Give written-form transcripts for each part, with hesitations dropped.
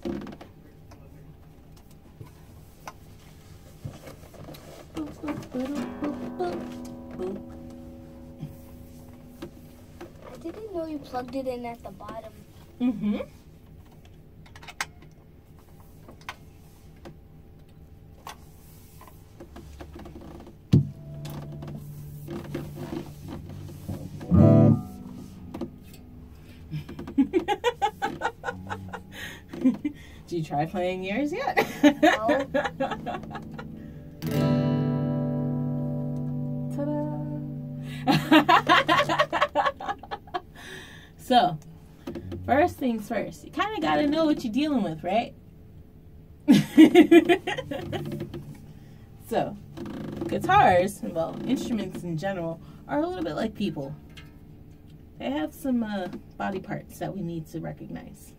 I didn't know you plugged it in at the bottom. Mm-hmm. Did you try playing yours yet? No. Ta-da! So, first things first, you kind of got to know what you're dealing with, right? So, guitars, well, instruments in general, are a little bit like people. They have some body parts that we need to recognize.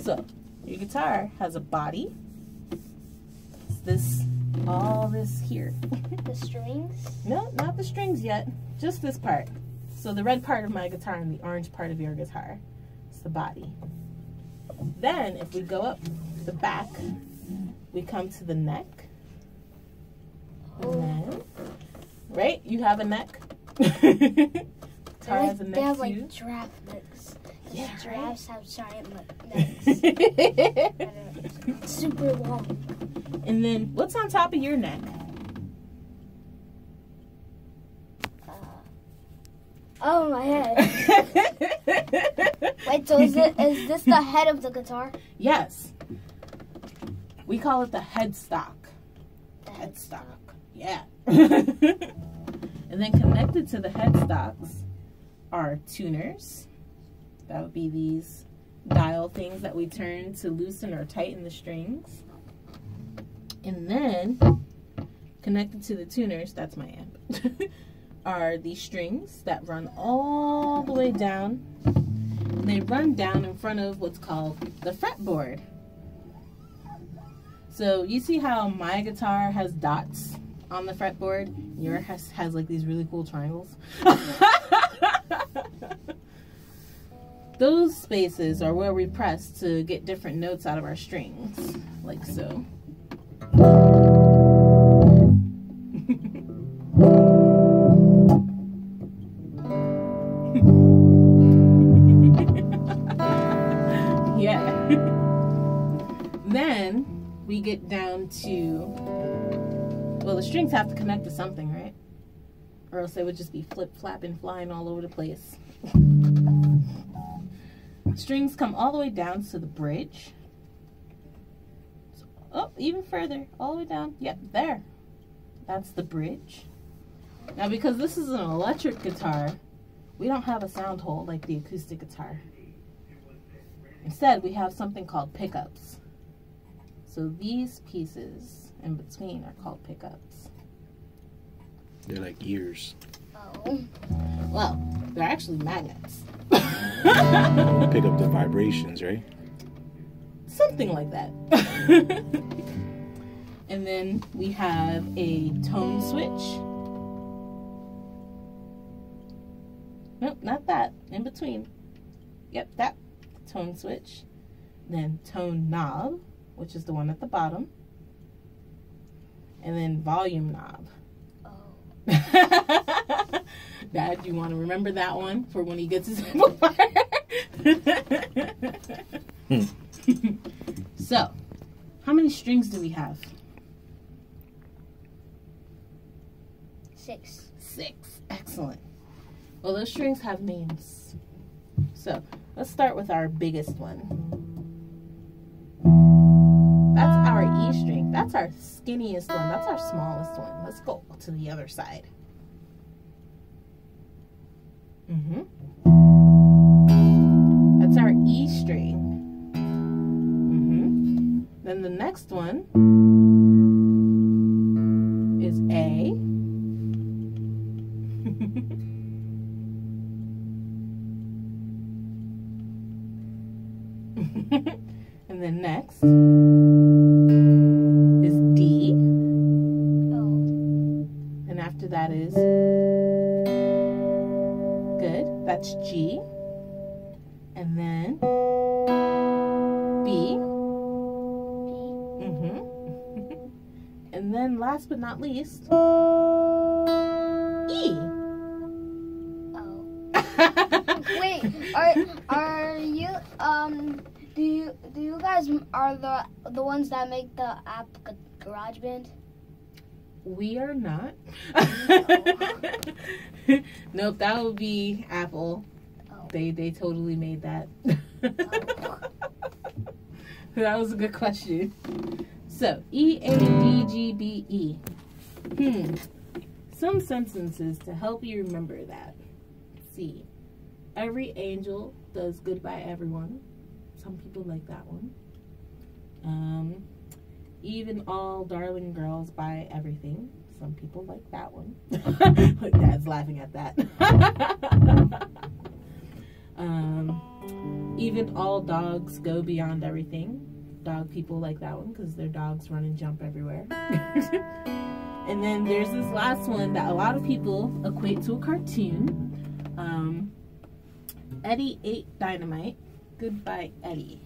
So, your guitar has a body. It's all this here. The strings? No, not the strings yet. Just this part. So the red part of my guitar and the orange part of your guitar. It's the body. Then, if we go up the back, we come to the neck. And then, right? You have a neck. Guitar has a neck They have too. like giraffe necks. Yeah, Giraffes have giant necks. It's super long. And then, what's on top of your neck? Oh, my head. Wait, so is this the head of the guitar? Yes. We call it the headstock. The Headstock. Yeah. And then connected to the headstocks are tuners. That would be these dial things that we turn to loosen or tighten the strings. And then connected to the tuners, that's my amp, are these strings that run all the way down. And they run down in front of what's called the fretboard. So you see how my guitar has dots on the fretboard? Yours has like these really cool triangles. Those spaces are where we press to get different notes out of our strings, like so. Yeah. Then we get down to, well, the strings have to connect to something, right? Or else they would just be flip-flapping, flying all over the place. Strings come all the way down to the bridge. Oh, even further, all the way down. Yep, there. That's the bridge. Now, because this is an electric guitar, we don't have a sound hole like the acoustic guitar. Instead, we have something called pickups. So these pieces in between are called pickups. They're like ears. Oh. Well, they're actually magnets. Pick up the vibrations, right? Something like that. And then we have a tone switch. Nope, not that. In between. Yep, that tone switch. Then tone knob, which is the one at the bottom. And then volume knob. Oh. Dad, you want to remember that one for when he gets his amplifier? So, how many strings do we have? 6. 6. Excellent. Well, those strings have names. So, let's start with our biggest one. That's our E string. That's our skinniest one. That's our smallest one. Let's go to the other side. That's our E string. Then the next one is A. And then next is D. Oh. And after that is good. That's G. And then B. B. And then last but not least, E. Oh. Wait, are you do you guys are the ones that make the app GarageBand? We are not. Nope, that would be Apple. Oh. They totally made that. Oh. That was a good question. So, E-A-D-G-B-E. Some sentences to help you remember that. C. Every angel does good by everyone. Some people like that one. Even all darling girls buy everything. Some people like that one. Dad's laughing at that. Even all dogs go beyond everything. Dog people like that one because their dogs run and jump everywhere. And then there's this last one that a lot of people equate to a cartoon. Eddie ate dynamite. Goodbye, Eddie.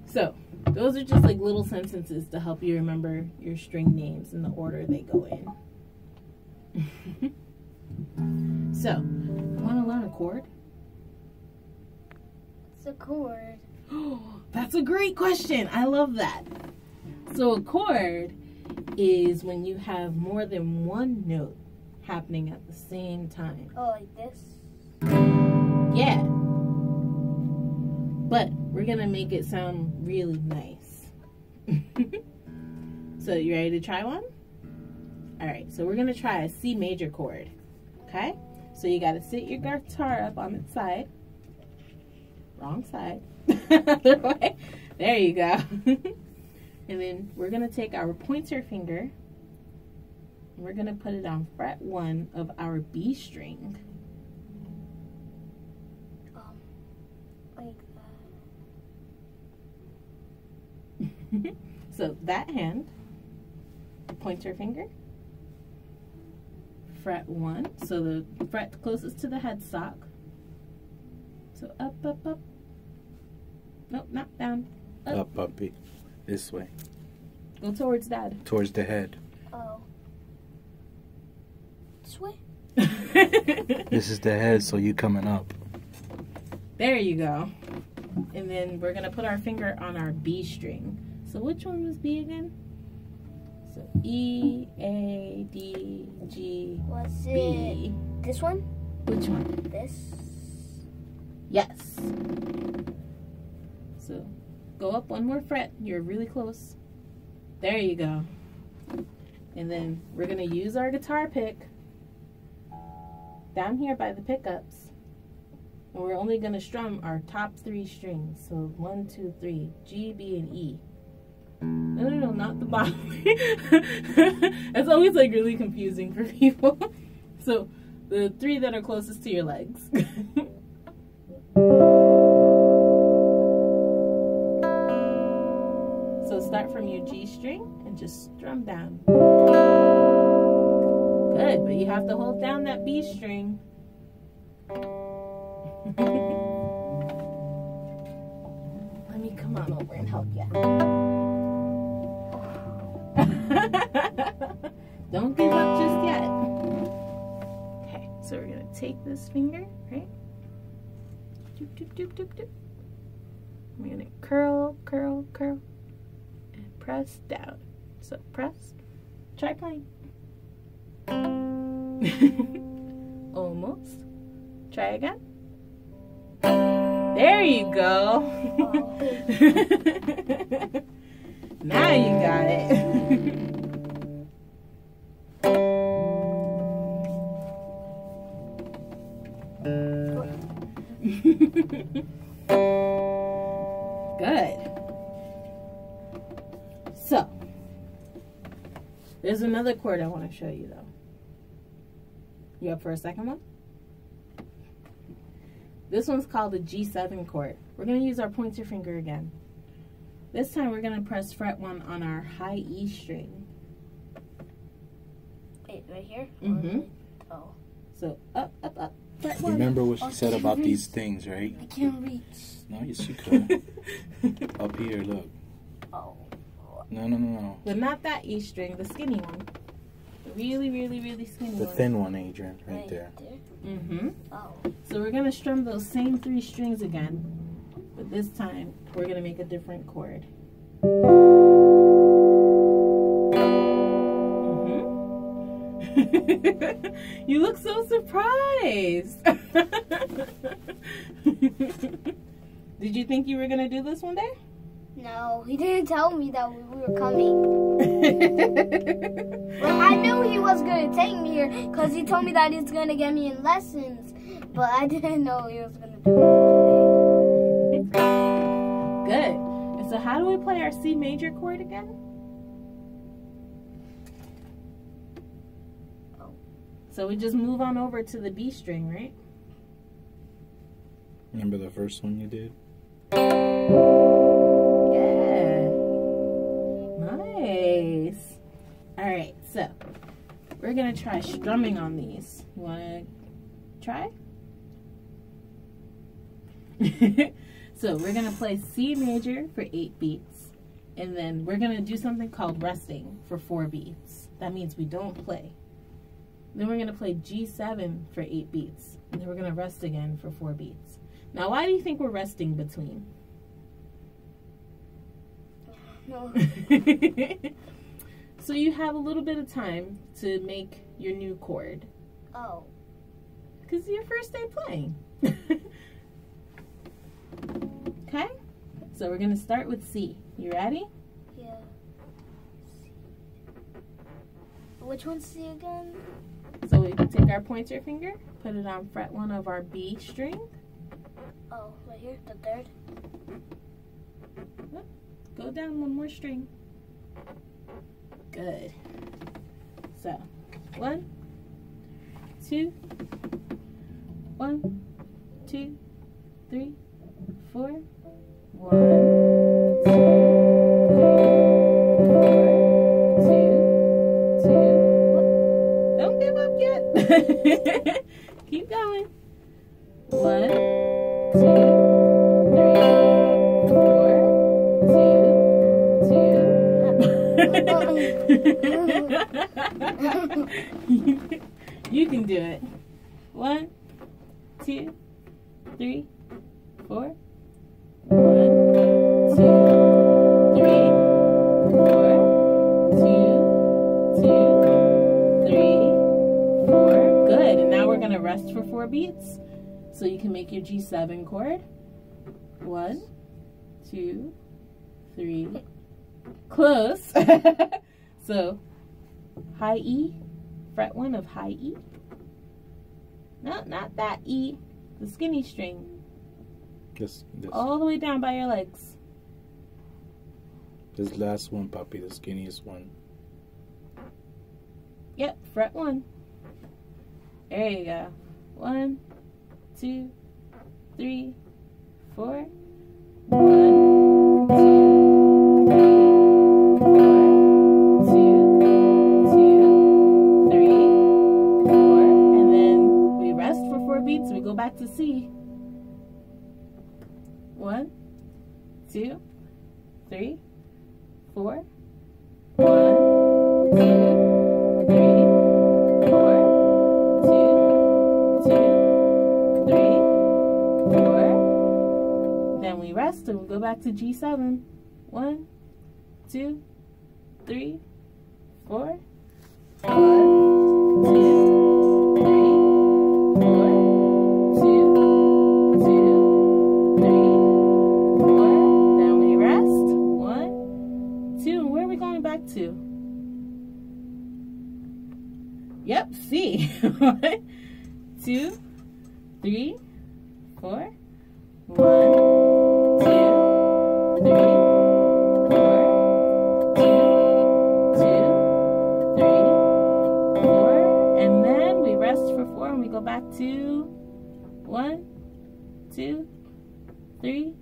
So, those are just like little sentences to help you remember your string names in the order they go in. So, want to learn a chord? It's a chord. That's a great question. I love that. So, a chord is when you have more than one note happening at the same time. Oh, like this? Yeah. But we're going to make it sound really nice. So, you ready to try one? Alright, so we're going to try a C major chord. Okay? So, you got to sit your guitar up on its side. Wrong side. Other way. There you go. And then we're going to take our pointer finger and we're going to put it on fret 1 of our B string. Like that. So that hand, pointer finger, fret 1, so the fret closest to the headstock. So up, up, up. Nope, not down. Up, this way. Go towards Dad. Towards the head. Oh. This way? This is the head, so you coming up. There you go. And then we're going to put our finger on our B string. So which one was B again? So E, A, D, G, Was B. it this one? Which one? This? Yes. So go up one more fret. You're really close. There you go. And then we're going to use our guitar pick down here by the pickups. And we're only going to strum our top 3 strings. So 1, 2, 3, G, B, and E. No, not the bottom. It's always like really confusing for people. So the 3 that are closest to your legs. So start from your G string and just strum down. Good, but you have to hold down that B string. Let me come on over and help you. Don't give up just yet. Okay, so we're gonna take this finger, right? Doop, doop, doop, doop, doop. We're gonna curl, curl, curl, and press down. So press. Try playing. Almost. Try again. There you go. Now you got it. Good. So, there's another chord I want to show you though. You up for a second one? This one's called the G7 chord. We're going to use our pointer finger again. This time we're going to press fret 1 on our high E string. Wait, right here? Mm-hmm. Oh. So up, up, up. Fret one. Remember what she Oh, said can't about reach. these things, right? I can't reach. No, yes, you could. Up here, look. Oh. No. But not that E string, the skinny one. The really, really, really skinny The one. thin one, Adrian, right there. Mm-hmm. Oh. So we're gonna strum those same 3 strings again, but this time we're gonna make a different chord. Mm-hmm. You look so surprised. Did you think you were gonna do this one day? No, he didn't tell me that we were coming. Well, I knew he was going to take me here because he told me that he's going to get me in lessons. But I didn't know he was going to do it today. Good. And so how do we play our C major chord again? Oh. So we just move on over to the B string, right? Remember the first one you did? Yeah. Nice. All right, so we're going to try strumming on these. You want to try? So we're going to play C major for 8 beats. And then we're going to do something called resting for 4 beats. That means we don't play. Then we're going to play G7 for 8 beats. And then we're going to rest again for 4 beats. Now, why do you think we're resting between? No. So you have a little bit of time to make your new chord. Oh. Because it's your first day playing. Okay? So we're going to start with C. You ready? Yeah. Which one's C again? So we take our pointer finger, put it on fret 1 of our B string. Oh, right here, the 3rd. Go down 1 more string. Good. So, 1, 2, 1, 2, 3, 4. 1, 2, 3, 4, 2, 2. Don't give up yet. Keep going. 1, 2, 3, 4, 2, 2. You can do it. 1, 2, 3, 4. 1, 2, 3, 4. 2, 2, 3, 4. Good. And now we're going to rest for 4 beats. So you can make your G7 chord. 1, 2, 3. Close. So high E, fret 1 of high E. No, not that E, the skinny string. This All the way down by your legs. last one, Papi, the skinniest one. Yep, fret 1. There you go. 1, 2, 3, 4. 1, 2, 3, 4. 2, 2, 3, 4. And then we rest for 4 beats. We go back to C. 1, 2, 3, 4. 1, 2, 3, 4. 2, 2, 3, 4. Then we rest and we go back to G7. 1, 2, 3, 4. 1, 2, 3, 4. 2, 2, 3, 4. Then we rest. 1, 2. Where are we going back to? Yep, C. 1, 2, 3, 4. 1, 2, 3, 4. 2, 2, 3, 4. And then we rest for 4 and we go back to 1, 2, 3,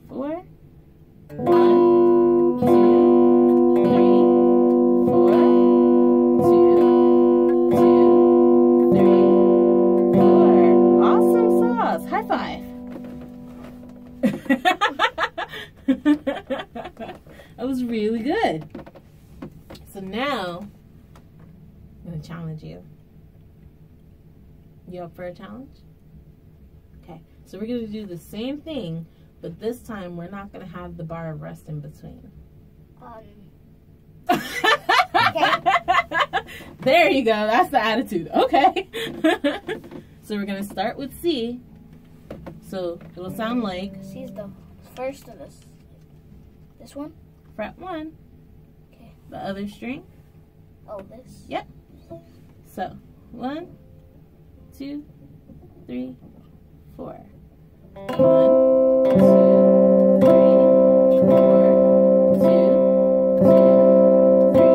4. 1, 2, 3, 4. 2, 2, 3, 4. really good. So now, I'm going to challenge you. You up for a challenge? Okay, so we're going to do the same thing, but this time we're not going to have the bar of rest in between. Okay. There you go. That's the attitude. Okay. So we're going to start with C. So it'll sound like... C is the first of this. This one? Fret 1. Okay. The other string. Oh, this? Yep. So 1, 2, 3, 4. 1, 2, 3, 4, 2, 2, 3,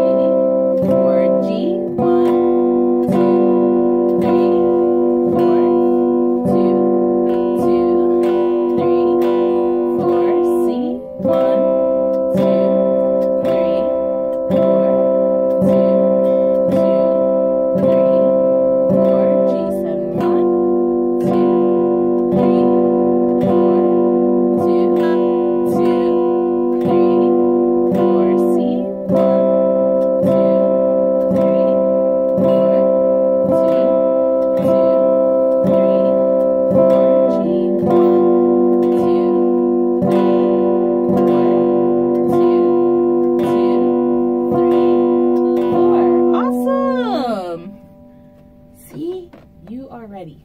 4. G. 1, 2, 3, 4, 2, 2, 3, 4. C. 1, 2, 3, 4, 2, 2, 3, 4. G7. 1, 2, 3, 4, 2, 2, 3, 4. C. 1, 2, 3, 4, 2, 2, 3, 4. G. 1, 2, 3, 4, 2, 2, 3, 4. Awesome! See, you are ready.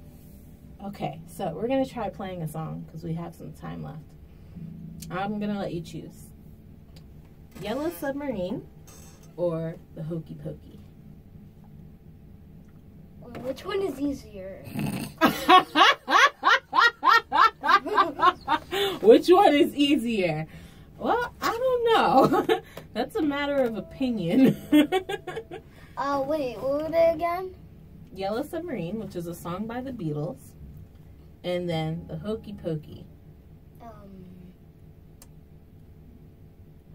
Okay, so we're gonna try playing a song because we have some time left. I'm gonna let you choose Yellow Submarine or the Hokey Pokey. Which one is easier? Which one is easier? Well, I don't know. That's a matter of opinion. Wait, what were they again? Yellow Submarine, which is a song by the Beatles, and then the Hokey Pokey.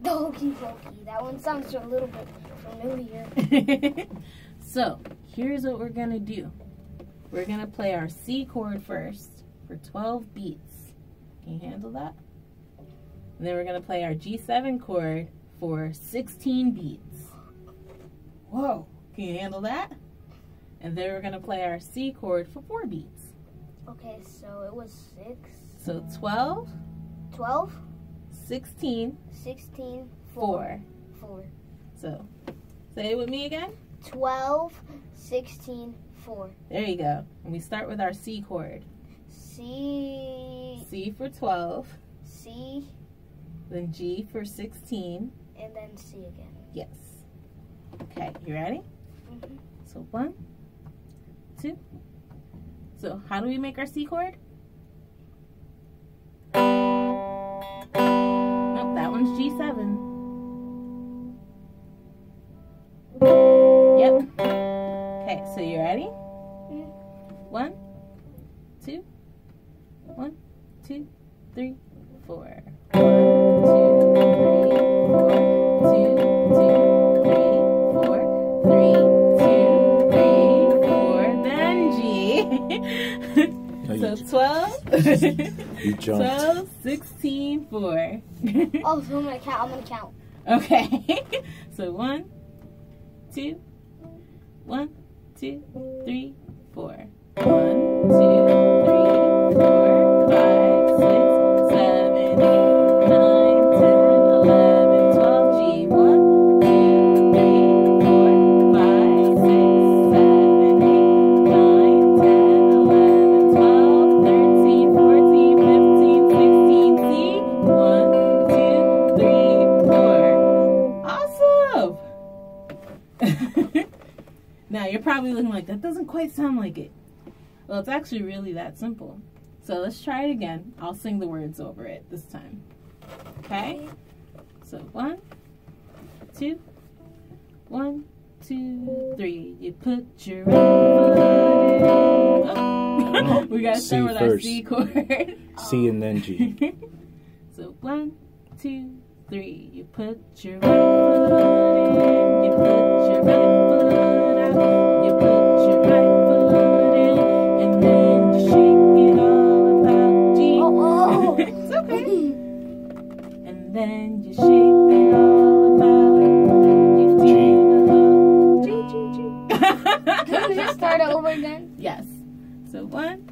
The Hokey Pokey. That one sounds a little bit familiar. So, here's what we're gonna do. We're gonna play our C chord first for 12 beats. Can you handle that? And then we're gonna play our G7 chord for 16 beats. Whoa, can you handle that? And then we're gonna play our C chord for 4 beats. Okay, so it was 6. So 12, 12, 16, 16, 4. 4. So, say it with me again. 12, 16, 4. There you go. And we start with our C chord. C, C for 12, C, then G for 16. and then C again. Yes. Okay, you ready? Mm-hmm. So 1, 2. So how do we make our C chord? Nope, that one's G7. Yep. Okay, so you ready? 1, 2, 1, 2, 3, 4. 1, 2, 3, 4, 2, 2, 3, 4, 3, 2, 3, 4, then G. So 12, You jumped. 12, 16, 4. Oh, so I'm gonna count. I'm gonna count. Okay. So 1, 2, 1, 2, 3, 4. 1, 2, 3, 4, 5, 6, 7, 8, 9, 10, 11, 12. G. 1, 2, 3, 4, 5, 6, 7, 8, 9, 10, 11, 12, 13, 14, 15, 16. C. 1, 2, 3, 4. Awesome! Now you're probably looking like, that doesn't quite sound like it. Well, it's actually really that simple. So let's try it again. I'll sing the words over it this time. Okay? So 1, 2, 1, 2, 3. You put your right foot in. Oh. We gotta C start with our first. C chord. C and then G. So 1, 2, 3. You put your right foot in. You put your right foot out. You put your right foot in, and then you shake it all about. G. Oh. It's okay. And then you shake it all start it over again? Yes. So 1,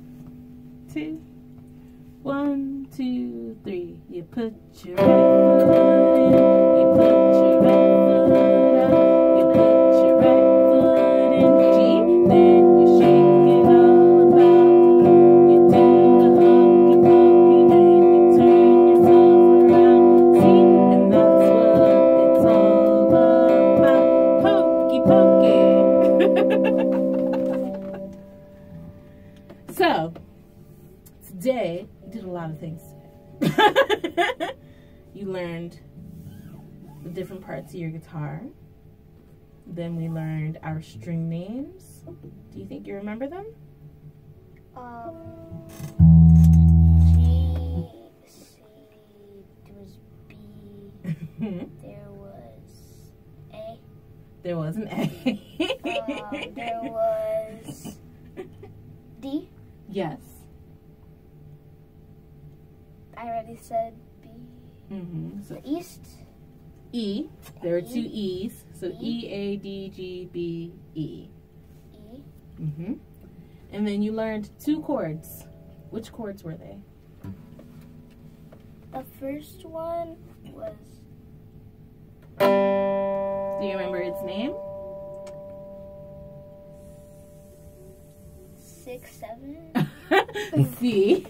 2, 1, 2, 3. You put your right foot in. You put your right foot out. You put your right foot in G. Then you shake it all about. You do the hokey pokey and you turn yourself around. See, and that's what it's all about. Hokey pokey. So, today, you did a lot of things today. You learned the different parts of your guitar. Then we learned our string names. Do you think you remember them? G, C, there was B, there was A. There was an A. There was D. Yes. I already said B. So The East. E. There were 2 E's. So E, A, D, G, B, E. E. And then you learned 2 chords. Which chords were they? The first one was. Do you remember its name? 6, 7. C.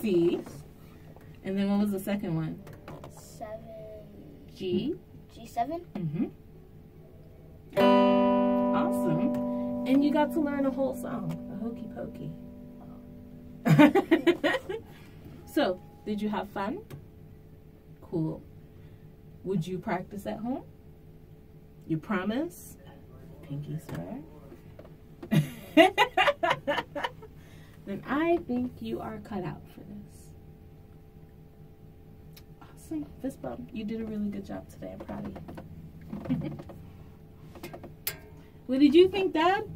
C. And then what was the second one? 7. G. G7. Awesome. And you got to learn a whole song, a hokey pokey. So, did you have fun? Cool. Would you practice at home? You promise? Pinky swear. Then I think you are cut out for this. Awesome. Fist bump. You did a really good job today. I'm proud of you. What did you think, Dad?